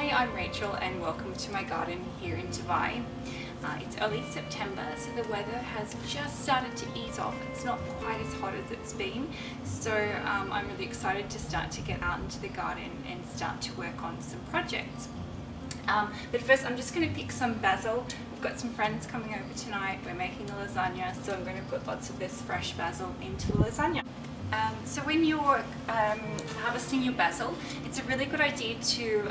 Hi, I'm Rachel and welcome to my garden here in Dubai. It's early September, so the weather has just started to ease off. It's not quite as hot as it's been, so I'm really excited to start to get out into the garden and start to work on some projects. But first I'm just going to pick some basil. We've got some friends coming over tonight. We're making the lasagna, so I'm going to put lots of this fresh basil into the lasagna. So when you're harvesting your basil, it's a really good idea to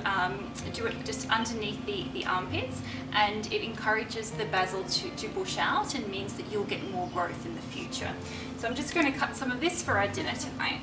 do it just underneath the armpits, and it encourages the basil to bush out and means that you'll get more growth in the future. So I'm just going to cut some of this for our dinner tonight.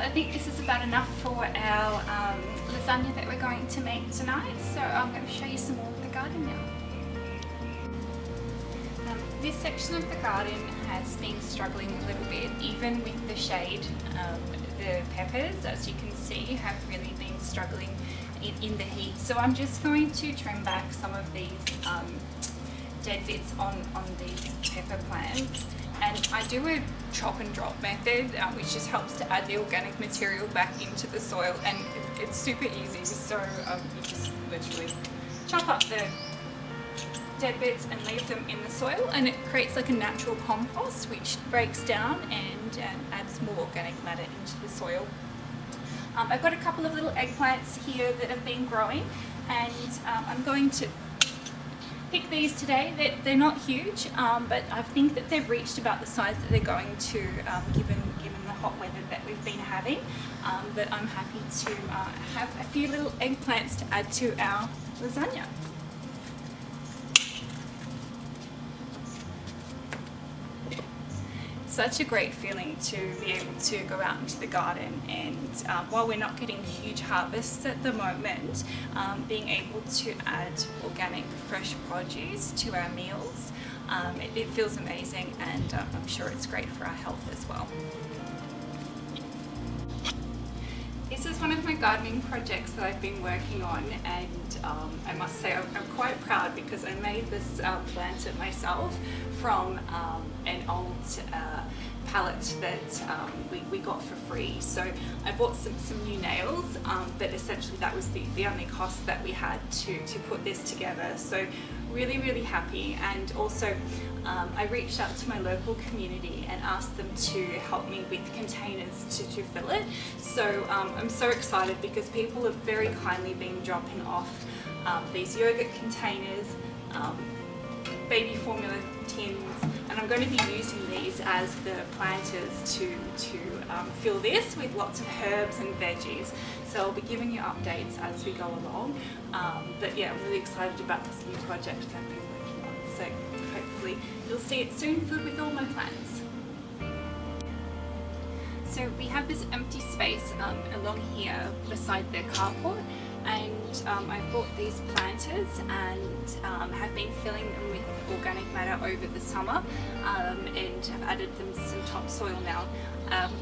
I think this is about enough for our lasagna that we're going to make tonight, so I'm going to show you some more of the garden now. This section of the garden has been struggling a little bit, even with the shade. The peppers, as you can see, have really been struggling in the heat, so I'm just going to trim back some of these dead bits on these pepper plants. And I do a chop and drop method, which just helps to add the organic material back into the soil, and it's super easy. So you just literally chop up the dead bits and leave them in the soil, and it creates like a natural compost which breaks down and adds more organic matter into the soil. I've got a couple of little eggplants here that have been growing, and I'm going to pick these today. They're not huge, but I think that they've reached about the size that they're going to, given the hot weather that we've been having. But I'm happy to have a few little eggplants to add to our lasagna. Such a great feeling to be able to go out into the garden, and while we're not getting huge harvests at the moment, being able to add organic fresh produce to our meals, it feels amazing, and I'm sure it's great for our health as well. This is one of my gardening projects that I've been working on, and I must say I'm quite proud because I made this planter myself from an old pallet that we got for free. So I bought some new nails, but essentially that was the only cost that we had to put this together. So really happy, and also I reached out to my local community and asked them to help me with containers to fill it. So I'm so excited because people have very kindly been dropping off these yogurt containers, baby formula tins, and I'm going to be using these as the planters to fill this with lots of herbs and veggies. So I'll be giving you updates as we go along. But yeah, I'm really excited about this new project that I've been working on. So hopefully you'll see it soon filled with all my plants. So we have this empty space along here beside the carport, and I bought these planters and have been filling them with organic matter over the summer, and have added them some topsoil now.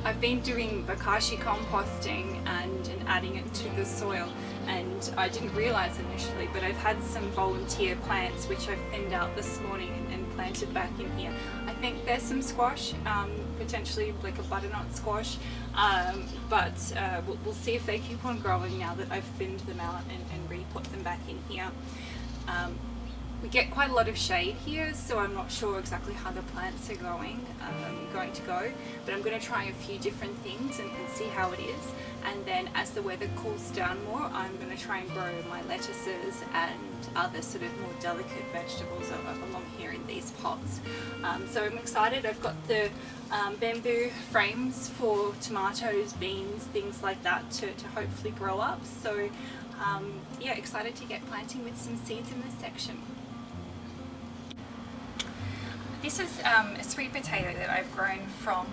I've been doing bokashi composting and adding it to the soil, and I didn't realize initially, but I've had some volunteer plants which I've thinned out this morning and planted back in here. I think there's some squash, potentially like a butternut squash, but we'll see if they keep on growing now that I've thinned them out and re-put them back in here. We get quite a lot of shade here, so I'm not sure exactly how the plants are going to go, but I'm going to try a few different things and see how it is. And then as the weather cools down more, I'm going to try and grow my lettuces and other sort of more delicate vegetables along here in these pots. So I'm excited. I've got the bamboo frames for tomatoes, beans, things like that to hopefully grow up. So yeah, excited to get planting with some seeds in this section. This is a sweet potato that I've grown from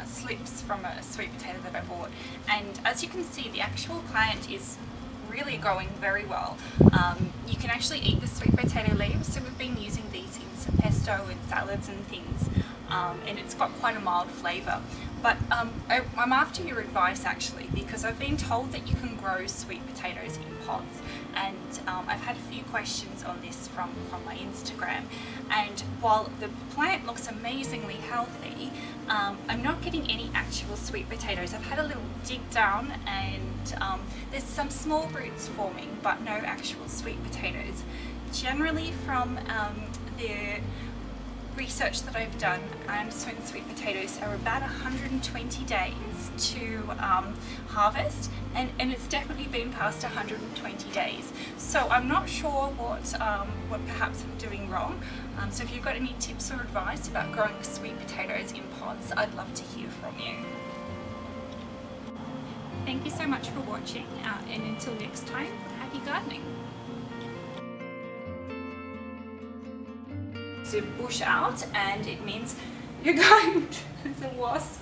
slips from a sweet potato that I bought, and as you can see, the actual plant is really growing very well. You can actually eat the sweet potato leaves, so we've been using these in some pesto and salads and things, and it's got quite a mild flavour. But I'm after your advice actually, because I've been told that you can grow sweet potatoes in pots, and I've had a few questions on this from my Instagram, and while the plant looks amazingly healthy, I'm not getting any actual sweet potatoes. I've had a little dig down and there's some small roots forming, but no actual sweet potatoes. Generally from the research that I've done, I understand sweet potatoes are about 120 days to harvest, and it's definitely been past 120 days. So I'm not sure what perhaps I'm doing wrong. So if you've got any tips or advice about growing sweet potatoes in pots, I'd love to hear from you. Thank you so much for watching, and until next time, happy gardening. To push out, and it means you're going to, there's a wasp.